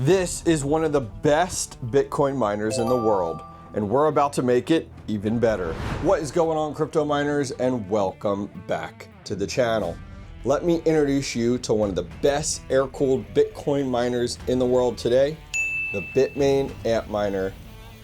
This is one of the best Bitcoin miners in the world, and we're about to make it even better. What is going on, crypto miners, and welcome back to the channel. Let me introduce you to one of the best air-cooled Bitcoin miners in the world today, the Bitmain Antminer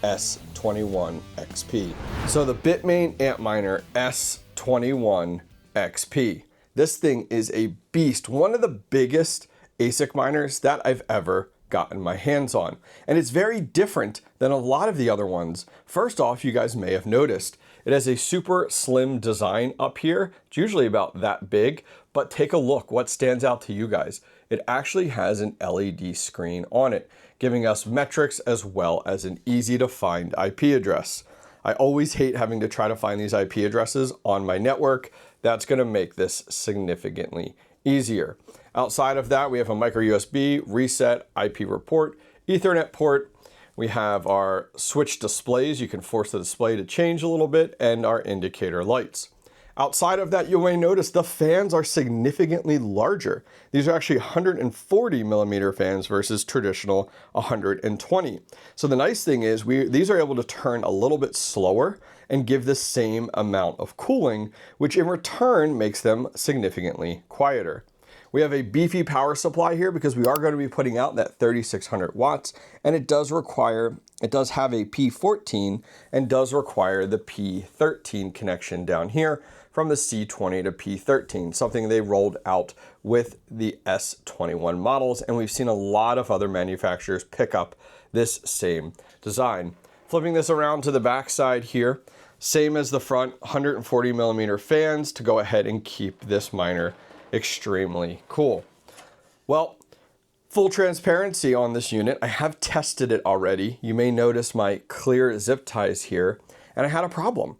S21 XP. So the Bitmain Antminer S21 XP. This thing is a beast, one of the biggest ASIC miners that I've ever gotten my hands on. And it's very different than a lot of the other ones. First off, you guys may have noticed, it has a super slim design up here. It's usually about that big, but take a look. What stands out to you guys? It actually has an LED screen on it, giving us metrics as well as an easy to find IP address. I always hate having to try to find these IP addresses on my network. That's going to make this significantly easier. Outside of that, we have a micro USB, reset, IP report, Ethernet port. We have our switch displays. You can force the display to change a little bit, and our indicator lights. Outside of that, you may notice the fans are significantly larger. These are actually 140 millimeter fans versus traditional 120. So the nice thing is these are able to turn a little bit slower and give the same amount of cooling, which in return makes them significantly quieter. We have a beefy power supply here because we are going to be putting out that 3600 watts, and it does have a P14 and does require the P13 connection down here from the C20 to P13, something they rolled out with the S21 models, and we've seen a lot of other manufacturers pick up this same design. Flipping this around to the back side here, same as the front, 140 millimeter fans to go ahead and keep this miner extremely cool. Well, full transparency on this unit, I have tested it already. You may notice my clear zip ties here, and I had a problem.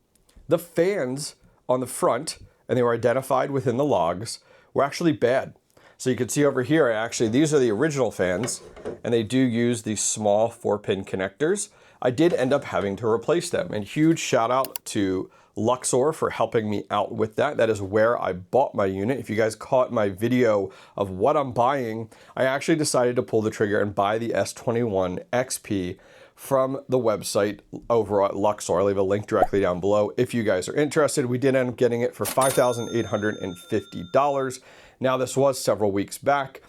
The fans on the front, and they were identified within the logs, were actually bad. So you can see over here, these are the original fans, and they do use these small 4-pin connectors. I did end up having to replace them, and huge shout out to LuxOS for helping me out with that. That is where I bought my unit. If you guys caught my video of what I'm buying, I actually decided to pull the trigger and buy the S21 XP from the website over at LuxOS. I'll leave a link directly down below if you guys are interested. We did end up getting it for $5,850. Now, this was several weeks back,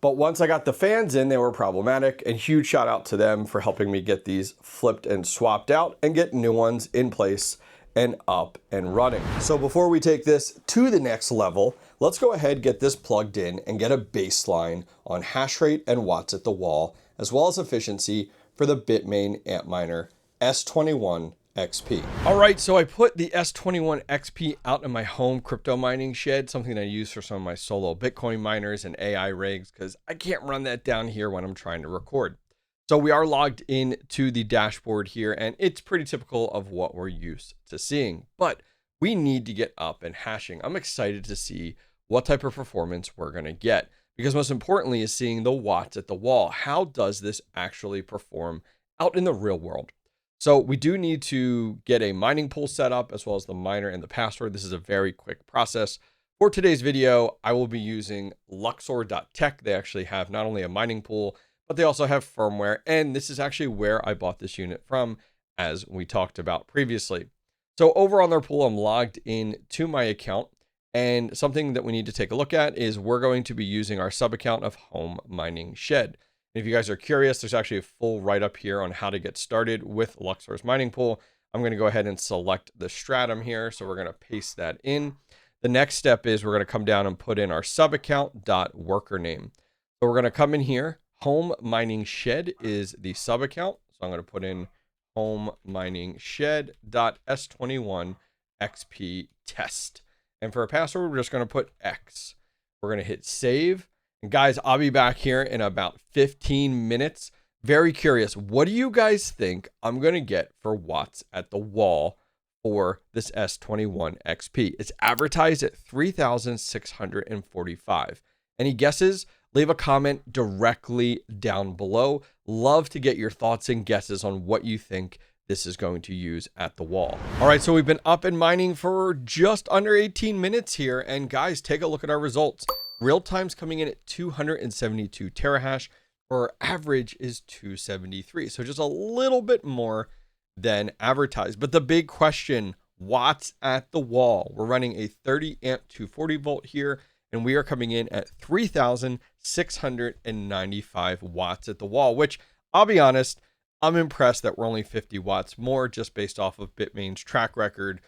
but once I got the fans in, they were problematic, and huge shout out to them for helping me get these flipped and swapped out and get new ones in place and up and running. So before we take this to the next level, let's go ahead, get this plugged in and get a baseline on hash rate and watts at the wall, as well as efficiency for the Bitmain Antminer S21 XP. All right, so I put the S21 XP out in my home crypto mining shed, something I use for some of my solo Bitcoin miners and AI rigs, because I can't run that down here when I'm trying to record. So we are logged in to the dashboard here, and it's pretty typical of what we're used to seeing, but we need to get up and hashing. I'm excited to see what type of performance we're going to get, because most importantly is seeing the watts at the wall. How does this actually perform out in the real world? So we do need to get a mining pool set up, as well as the miner and the password. This is a very quick process. For today's video, I will be using luxor.tech. They actually have not only a mining pool, but they also have firmware, and this is actually where I bought this unit from, as we talked about previously. So over on their pool, I'm logged in to my account, and something that we need to take a look at is we're going to be using our sub account of Home Mining Shed. And if you guys are curious, there's actually a full write-up here on how to get started with Luxor's mining pool. I'm going to go ahead and select the stratum here, so we're going to paste that in. The next step is we're going to come down and put in our sub account .worker name. So we're going to come in here. Home Mining Shed is the sub account. So I'm going to put in Home Mining Shed.S21 XP test. And for a password, we're just going to put X. We're going to hit save. And guys, I'll be back here in about 15 minutes. Very curious. What do you guys think I'm going to get for watts at the wall for this S21 XP? It's advertised at 3,645. Any guesses? Leave a comment directly down below. Love to get your thoughts and guesses on what you think this is going to use at the wall. All right, so we've been up and mining for just under 18 minutes here. And guys, take a look at our results. Real time's coming in at 272 terahash. Our average is 273. So just a little bit more than advertised. But the big question, watts at the wall. We're running a 30 amp 240 volt here, and we are coming in at 3,695 watts at the wall, which I'll be honest, I'm impressed that we're only 50 watts more just based off of Bitmain's track record.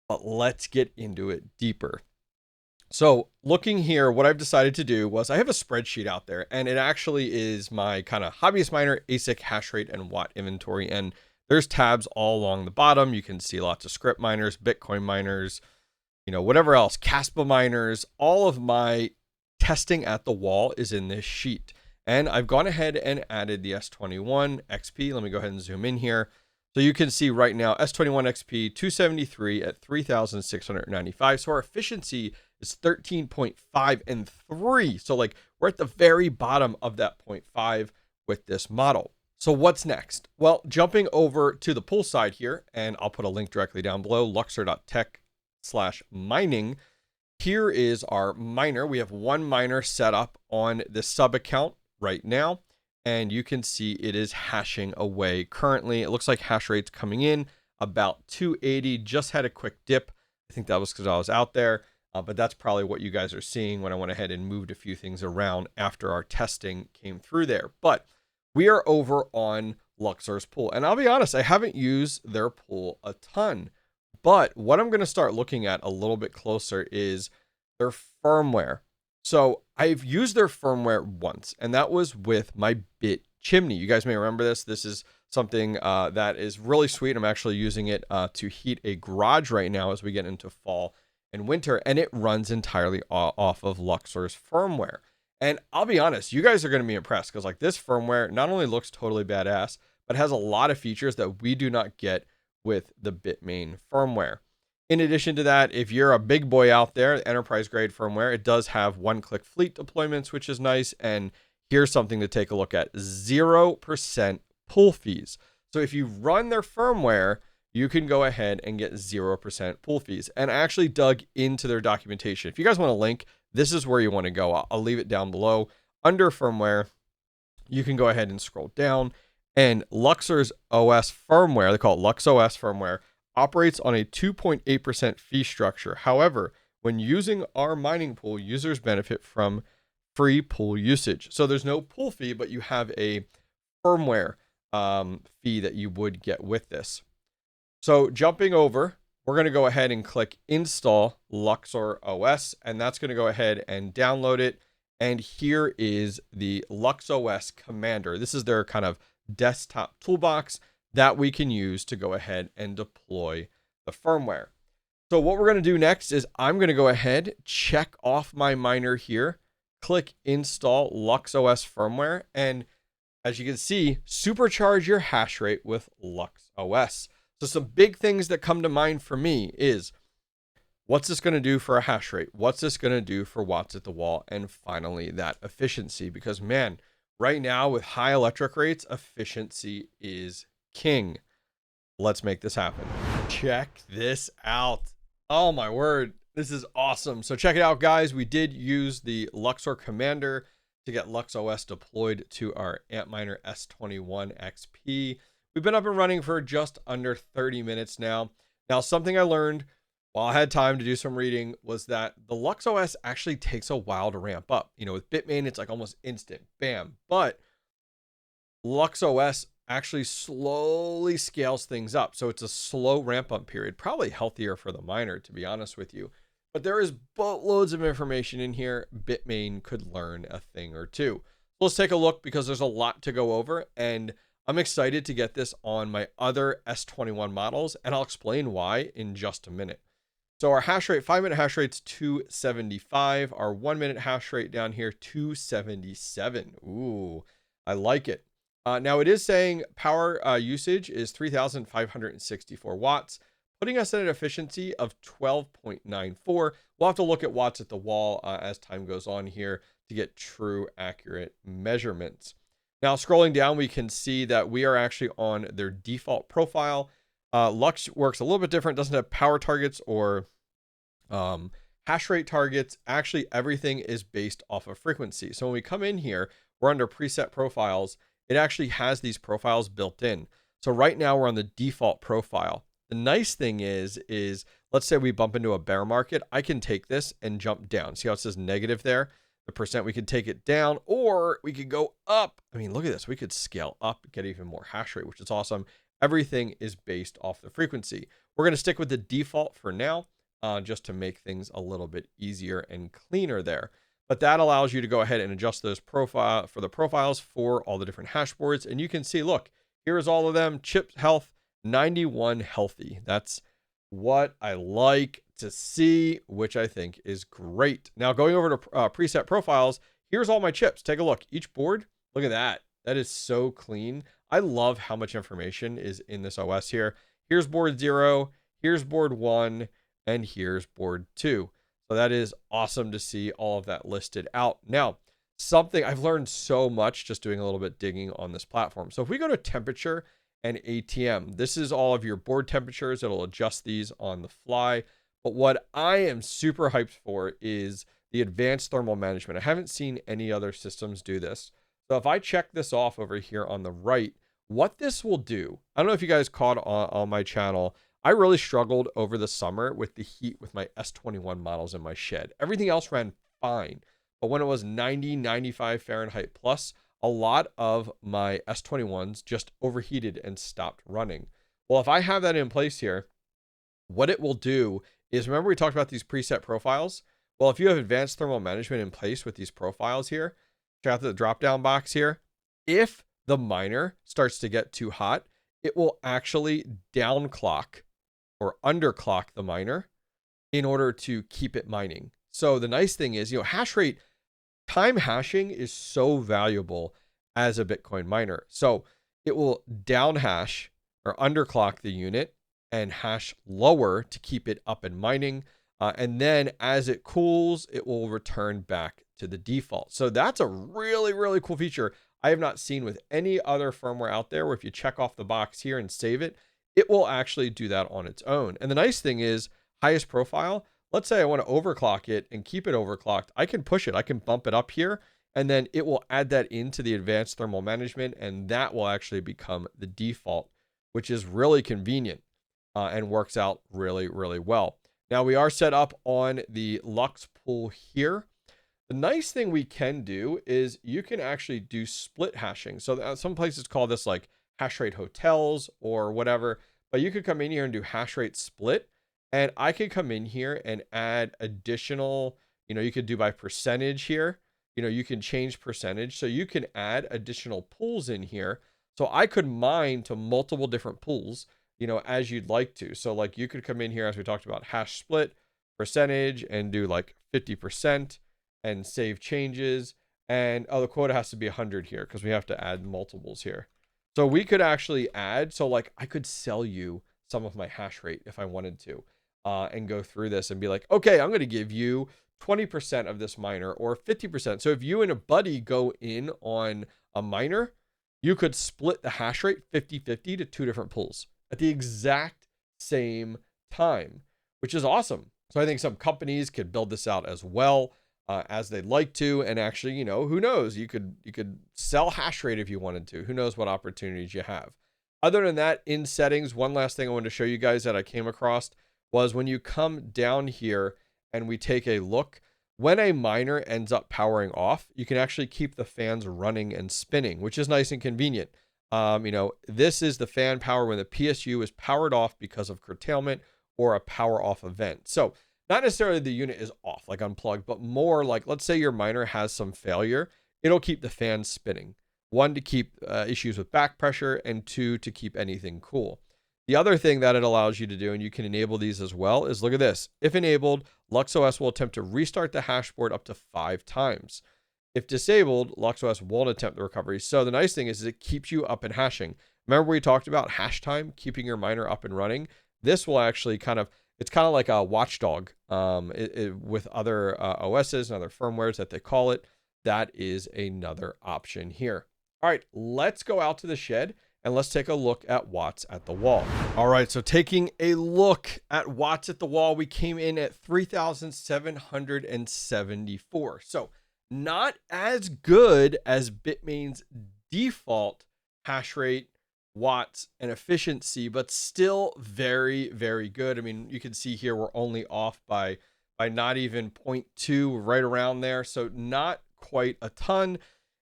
But let's get into it deeper. So looking here, what I've decided to do was I have a spreadsheet out there, and it actually is my kind of hobbyist miner, ASIC, hash rate, and watt inventory. And there's tabs all along the bottom. You can see lots of script miners, Bitcoin miners, whatever else, Caspa miners. All of my testing at the wall is in this sheet. And I've gone ahead and added the S21 XP. Let me go ahead and zoom in here. So you can see right now, S21 XP 273 at 3,695. So our efficiency is 13.5 and 3. So like we're at the very bottom of that 0.5 with this model. So what's next? Well, jumping over to the pool side here, and I'll put a link directly down below, luxor.tech/mining. Here is our miner. We have one miner set up on the sub account right now, and you can see it is hashing away currently. It looks like hash rate's coming in about 280, just had a quick dip. I think that was because I was out there, but that's probably what you guys are seeing when I went ahead and moved a few things around after our testing came through there. But we are over on Luxor's pool, and I'll be honest, I haven't used their pool a ton, but what I'm going to start looking at a little bit closer is their firmware. So I've used their firmware once, and that was with my Bit chimney. You guys may remember this. This is something that is really sweet. I'm actually using it to heat a garage right now as we get into fall and winter, and it runs entirely off of Luxor's firmware. And I'll be honest, you guys are going to be impressed because like this firmware not only looks totally badass, but has a lot of features that we do not get with the Bitmain firmware. In addition to that, if you're a big boy out there, enterprise grade firmware, it does have one-click fleet deployments, which is nice. And here's something to take a look at: 0% pull fees. So if you run their firmware, you can go ahead and get 0% pull fees. And I actually dug into their documentation. If you guys want a link, this is where you want to go. I'll leave it down below. Under firmware, you can go ahead and scroll down. And Luxor's OS firmware, they call it LuxOS firmware, operates on a 2.8% fee structure. However, when using our mining pool, users benefit from free pool usage. So there's no pool fee, but you have a firmware fee that you would get with this. So jumping over, we're going to go ahead and click install Luxor OS, and that's going to go ahead and download it. And here is the LuxOS commander. This is their kind of desktop toolbox that we can use to go ahead and deploy the firmware. So what we're going to do next is I'm going to go ahead, check off my miner here, click install LuxOS firmware, and as you can see, supercharge your hash rate with LuxOS. So some big things that come to mind for me is, what's this going to do for a hash rate? What's this going to do for watts at the wall? And finally, that efficiency, because man, right now with high electric rates, efficiency is king. Let's make this happen. Check this out. Oh my word. This is awesome. So check it out, guys. We did use the Luxor commander to get LuxOS deployed to our Antminer S21 XP. We've been up and running for just under 30 minutes now. Now, something I learned while I had time to do some reading was that the LuxOS actually takes a while to ramp up. With Bitmain, it's like almost instant, bam. But LuxOS actually slowly scales things up. So it's a slow ramp up period, probably healthier for the miner, to be honest with you. But there is boatloads of information in here. Bitmain could learn a thing or two. So let's take a look because there's a lot to go over, and I'm excited to get this on my other S21 models, and I'll explain why in just a minute. So our hash rate, 5-minute hash rate's 275. Our 1-minute hash rate down here, 277. Ooh, I like it. Now it is saying power usage is 3,564 watts, putting us at an efficiency of 12.94. We'll have to look at watts at the wall as time goes on here to get true, accurate measurements. Now, scrolling down, we can see that we are actually on their default profile. Lux works a little bit different, doesn't have power targets or hash rate targets. Actually, everything is based off of frequency. So when we come in here, we're under preset profiles, it actually has these profiles built in. So right now we're on the default profile. The nice thing is let's say we bump into a bear market, I can take this and jump down. See how it says negative there? The percent, we could take it down, or we could go up. I mean, look at this. We could scale up, get even more hash rate, which is awesome. Everything is based off the frequency. We're going to stick with the default for now, just to make things a little bit easier and cleaner there. But that allows you to go ahead and adjust those profiles for all the different hash boards. And you can see, look, here's all of them. Chip health, 91 healthy. That's what I like to see, which I think is great. Now going over to preset profiles, here's all my chips. Take a look. Each board, look at that. That is so clean. I love how much information is in this OS here. Here's board 0, here's board 1, and here's board 2. So that is awesome to see all of that listed out. Now, something I've learned so much just doing a little bit digging on this platform. So if we go to temperature and ATM, this is all of your board temperatures. It'll adjust these on the fly. But what I am super hyped for is the advanced thermal management. I haven't seen any other systems do this. So if I check this off over here on the right, what this will do, I don't know if you guys caught on my channel, I really struggled over the summer with the heat with my S21 models in my shed. Everything else ran fine. But when it was 90, 95 Fahrenheit plus, a lot of my S21s just overheated and stopped running. Well, if I have that in place here, what it will do is, remember we talked about these preset profiles? Well, if you have advanced thermal management in place with these profiles here, check out the drop-down box here. If the miner starts to get too hot, it will actually downclock or underclock the miner in order to keep it mining. So the nice thing is, hash rate, time hashing is so valuable as a Bitcoin miner. So it will down hash or underclock the unit and hash lower to keep it up and mining. And then as it cools, it will return back to the default. So that's a really, really cool feature I have not seen with any other firmware out there, where if you check off the box here and save it, it will actually do that on its own. And the nice thing is, highest profile, let's say I want to overclock it and keep it overclocked. I can push it. I can bump it up here, and then it will add that into the advanced thermal management, and that will actually become the default, which is really convenient and works out really, really well. Now we are set up on the Lux pool here. The nice thing we can do is you can actually do split hashing. So some places call this like hash rate hotels or whatever, but you could come in here and do hash rate split. And I could come in here and add additional, you could do by percentage here. You can change percentage. So you can add additional pools in here. So I could mine to multiple different pools, as you'd like to. So like you could come in here, as we talked about, hash split percentage, and do like 50% and save changes. And the quota has to be 100 here because we have to add multiples here. So we could actually add, so like I could sell you some of my hash rate if I wanted to, and go through this and be like, okay, I'm going to give you 20% of this miner or 50%. So if you and a buddy go in on a miner, you could split the hash rate 50-50 to two different pools at the exact same time, which is awesome. So I think some companies could build this out as well as they'd like to. And actually, who knows, you could sell hash rate if you wanted to. Who knows what opportunities you have. Other than that, in settings, one last thing I wanted to show you guys that I came across was when you come down here and we take a look, when a miner ends up powering off, you can actually keep the fans running and spinning, which is nice and convenient. This is the fan power when the PSU is powered off because of curtailment or a power off event. So not necessarily the unit is off, like unplugged, but more like, let's say your miner has some failure, it'll keep the fans spinning. 1, to keep issues with back pressure, and 2, to keep anything cool. The other thing that it allows you to do, and you can enable these as well, is look at this. If enabled, LuxOS will attempt to restart the hashboard up to 5 times. If disabled, LuxOS won't attempt the recovery. So the nice thing is it keeps you up and hashing. Remember we talked about hash time, keeping your miner up and running? This will actually it's kind of like a watchdog with other OSs and other firmwares that they call it. That is another option here. All right, let's go out to the shed and let's take a look at watts at the wall. All right, so taking a look at watts at the wall, we came in at 3,774. So not as good as Bitmain's default hash rate, watts, and efficiency, but still very, very good. I mean, you can see here we're only off by not even 0.2, right around there. So not quite a ton.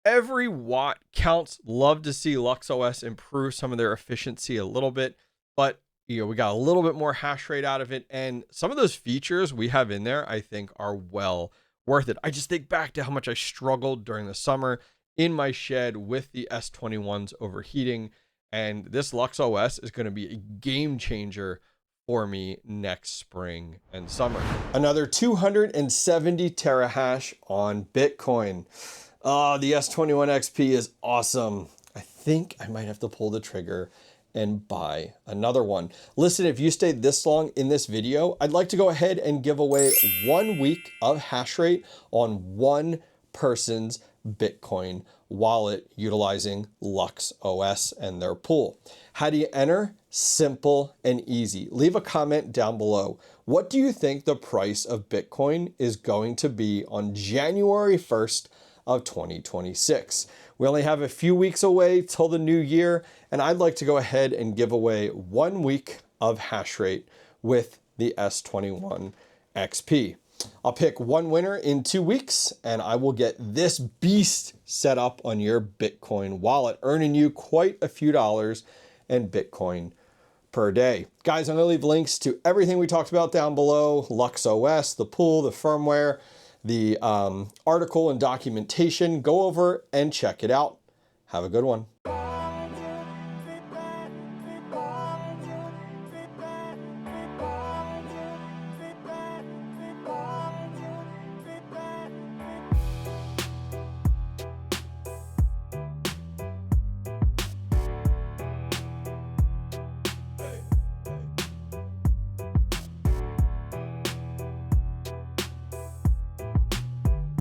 Every watt counts. Love to see LuxOS improve some of their efficiency a little bit, but we got a little bit more hash rate out of it, and some of those features we have in there I think are well worth it. I just think back to how much I struggled during the summer in my shed with the S21s overheating, and this LuxOS is going to be a game changer for me next spring and summer. Another 270 terahash on Bitcoin. Oh, the S21 XP is awesome. I think I might have to pull the trigger and buy another one. Listen, if you stayed this long in this video, I'd like to go ahead and give away 1 week of hash rate on one person's Bitcoin wallet utilizing LuxOS and their pool. How do you enter? Simple and easy. Leave a comment down below. What do you think the price of Bitcoin is going to be on January 1st of 2026? We only have a few weeks away till the new year, and I'd like to go ahead and give away 1 week of hash rate with the S21 XP. I'll pick one winner in 2 weeks, and I will get this beast set up on your Bitcoin wallet, earning you quite a few dollars in Bitcoin per day. Guys, I'm going to leave links to everything we talked about down below: LuxOS, the pool, the firmware, the article and documentation. Go over and check it out. Have a good one.